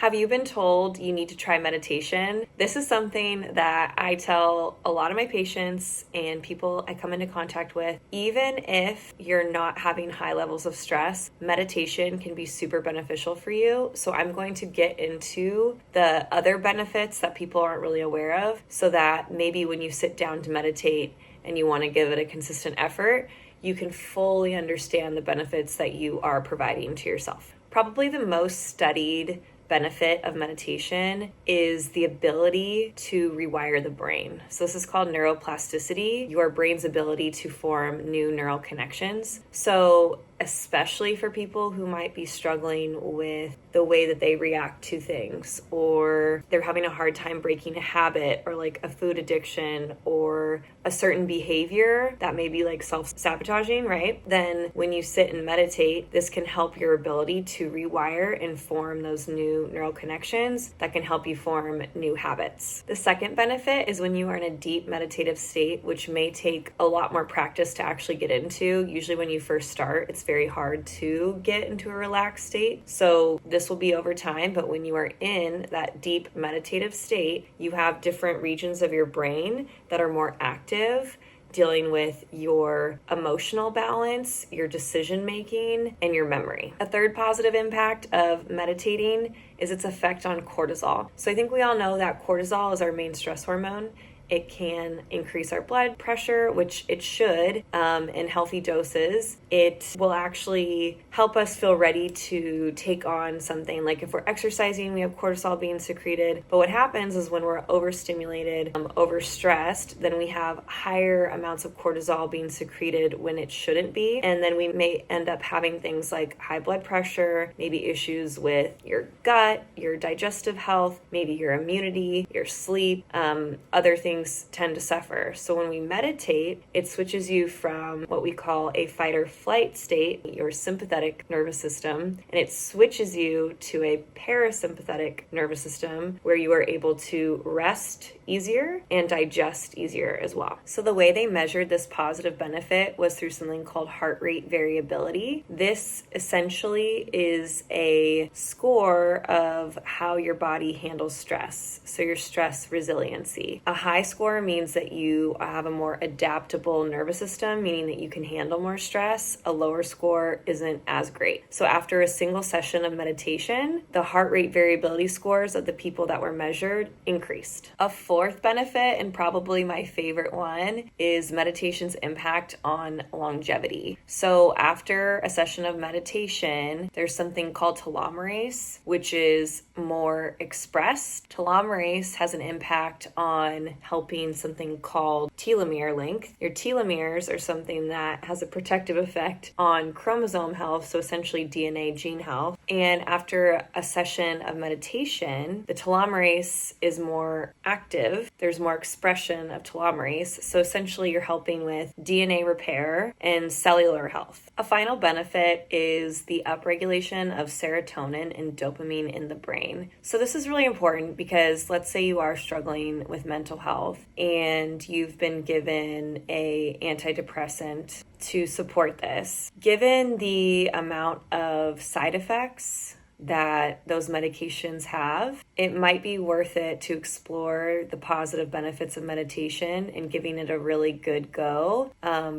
Have you been told you need to try meditation? This is something that I tell a lot of my patients and people I come into contact with. Even if you're not having high levels of stress, meditation can be super beneficial for you. So I'm going to get into the other benefits that people aren't really aware of, so that maybe when you sit down to meditate and you want to give it a consistent effort, you can fully understand the benefits that you are providing to yourself. Probably the most studied benefit of meditation is the ability to rewire the brain. So this is called neuroplasticity, your brain's ability to form new neural connections. So especially for people who might be struggling with the way that they react to things, or they're having a hard time breaking a habit, or like a food addiction, or a certain behavior that may be like self-sabotaging, right? Then when you sit and meditate, this can help your ability to rewire and form those new neural connections that can help you form new habits. The second benefit is when you are in a deep meditative state, which may take a lot more practice to actually get into. Usually when you first start, it's very hard to get into a relaxed state. So this will be over time, but when you are in that deep meditative state, you have different regions of your brain that are more active, dealing with your emotional balance, your decision making, and your memory. A third positive impact of meditating is its effect on cortisol. So I think we all know that cortisol is our main stress hormone. It can increase our blood pressure, which it should, in healthy doses. It will actually help us feel ready to take on something. Like if we're exercising, we have cortisol being secreted. But what happens is when we're overstimulated, overstressed, then we have higher amounts of cortisol being secreted when it shouldn't be. And then we may end up having things like high blood pressure, maybe issues with your gut, your digestive health, maybe your immunity, your sleep, other things tend to suffer. So when we meditate, it switches you from what we call a fight or flight state, your sympathetic nervous system, and it switches you to a parasympathetic nervous system where you are able to rest easier and digest easier as well. So the way they measured this positive benefit was through something called heart rate variability. This essentially is a score of how your body handles stress. So your stress resiliency. A high score means that you have a more adaptable nervous system, meaning that you can handle more stress. A lower score isn't as great. So after a single session of meditation, the heart rate variability scores of the people that were measured increased. A fourth benefit, and probably my favorite one, is meditation's impact on longevity. So after a session of meditation, there's something called telomerase, which is more expressed. Telomerase has an impact on helping something called telomere length. Your telomeres are something that has a protective effect on chromosome health, so essentially DNA gene health. And after a session of meditation, the telomerase is more active. There's more expression of telomerase. So essentially you're helping with DNA repair and cellular health. A final benefit is the upregulation of serotonin and dopamine in the brain. So this is really important because let's say you are struggling with mental health and you've been given a antidepressant to support this. Given the amount of side effects that those medications have, it might be worth it to explore the positive benefits of meditation and giving it a really good go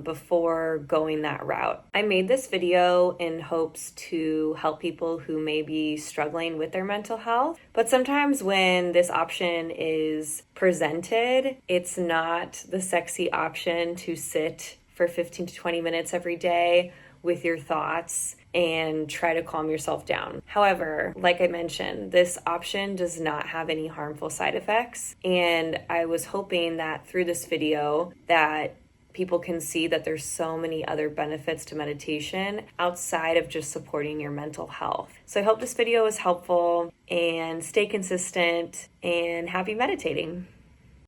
before going that route. I made this video in hopes to help people who may be struggling with their mental health, but sometimes when this option is presented, it's not the sexy option to sit for 15 to 20 minutes every day with your thoughts and try to calm yourself down. However, like I mentioned, this option does not have any harmful side effects. And I was hoping that through this video that people can see that there's so many other benefits to meditation outside of just supporting your mental health. So I hope this video was helpful, and stay consistent and happy meditating.